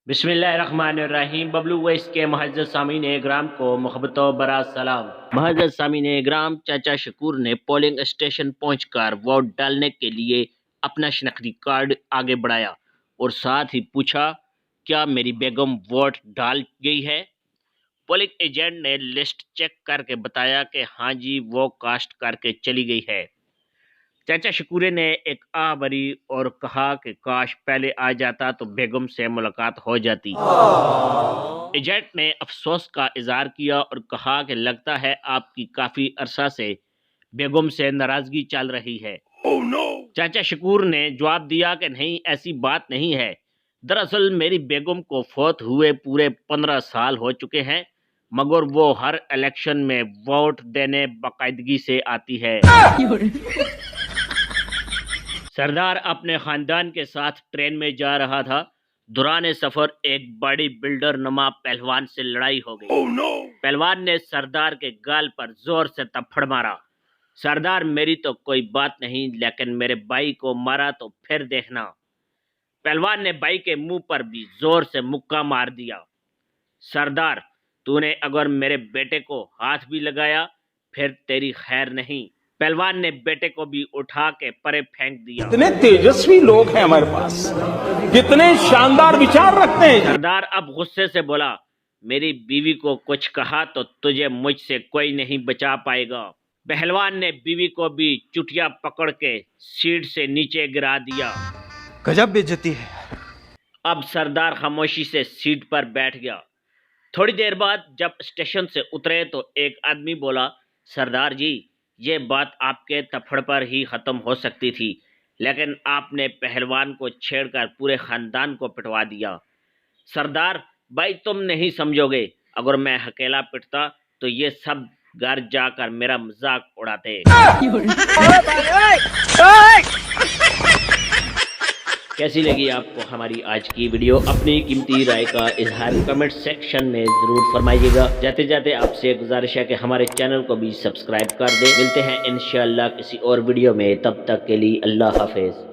بسم اللہ الرحمن الرحیم۔ ببلو ویس کے معزز سامعین اکرام کو محبت و برا سلام۔ معزز سامعین اکرام، چاچا شکور نے پولنگ اسٹیشن پہنچ کر ووٹ ڈالنے کے لیے اپنا شناختی کارڈ آگے بڑھایا اور ساتھ ہی پوچھا کیا میری بیگم ووٹ ڈال گئی ہے۔ پولنگ ایجنٹ نے لسٹ چیک کر کے بتایا کہ ہاں جی وہ کاسٹ کر کے چلی گئی ہے۔ چاچا شکورے نے ایک آہ بھری اور کہا کہ کاش پہلے آ جاتا تو بیگم سے ملاقات ہو جاتی۔ ایجنٹ نے افسوس کا اظہار کیا اور کہا کہ لگتا ہے آپ کی کافی عرصہ سے بیگم سے ناراضگی چل رہی ہے۔ چاچا شکور نے جواب دیا کہ نہیں، ایسی بات نہیں ہے۔ دراصل میری بیگم کو فوت ہوئے پورے 15 سال ہو چکے ہیں، مگر وہ ہر الیکشن میں ووٹ دینے باقاعدگی سے آتی ہے۔ سردار اپنے خاندان کے ساتھ ٹرین میں جا رہا تھا۔ دوران سفر ایک باڈی بلڈر نما پہلوان سے لڑائی ہو گئی۔ پہلوان نے سردار کے گال پر زور سے تھپڑ مارا۔ سردار میری تو کوئی بات نہیں، لیکن میرے بھائی کو مارا تو پھر دیکھنا۔ پہلوان نے بھائی کے منہ پر بھی زور سے مکہ مار دیا۔ سردار، تو نے اگر میرے بیٹے کو ہاتھ بھی لگایا پھر تیری خیر نہیں۔ پہلوان نے بیٹے کو بھی اٹھا کے پرے پھینک دیا۔ کتنے تیجسوی لوگ ہیں ہمارے پاس، کتنے شاندار وچار رکھتے ہیں۔ سردار اب غصے سے بولا، میری بیوی کو کچھ کہا تو تجھے مجھ سے کوئی نہیں بچا پائے گا۔ پہلوان نے بیوی کو بھی چٹیا پکڑ کے سیٹ سے نیچے گرا دیا۔ گجب بے عزتی ہے۔ اب سردار خاموشی سے سیٹ پر بیٹھ گیا۔ تھوڑی دیر بعد جب اسٹیشن سے اترے تو ایک آدمی بولا، سردار جی، یہ بات آپ کے تھپڑ پر ہی ختم ہو سکتی تھی، لیکن آپ نے پہلوان کو چھیڑ کر پورے خاندان کو پٹوا دیا۔ سردار بھائی، تم نہیں سمجھو گے، اگر میں اکیلا پٹتا تو یہ سب گھر جا کر میرا مذاق اڑاتے۔ کیسی لگی آپ کو ہماری آج کی ویڈیو؟ اپنی قیمتی رائے کا اظہار کمنٹ سیکشن میں ضرور فرمائیے گا۔ جاتے جاتے آپ سے گزارش ہے کہ ہمارے چینل کو بھی سبسکرائب کر دیں۔ ملتے ہیں انشاءاللہ کسی اور ویڈیو میں، تب تک کے لیے اللہ حافظ۔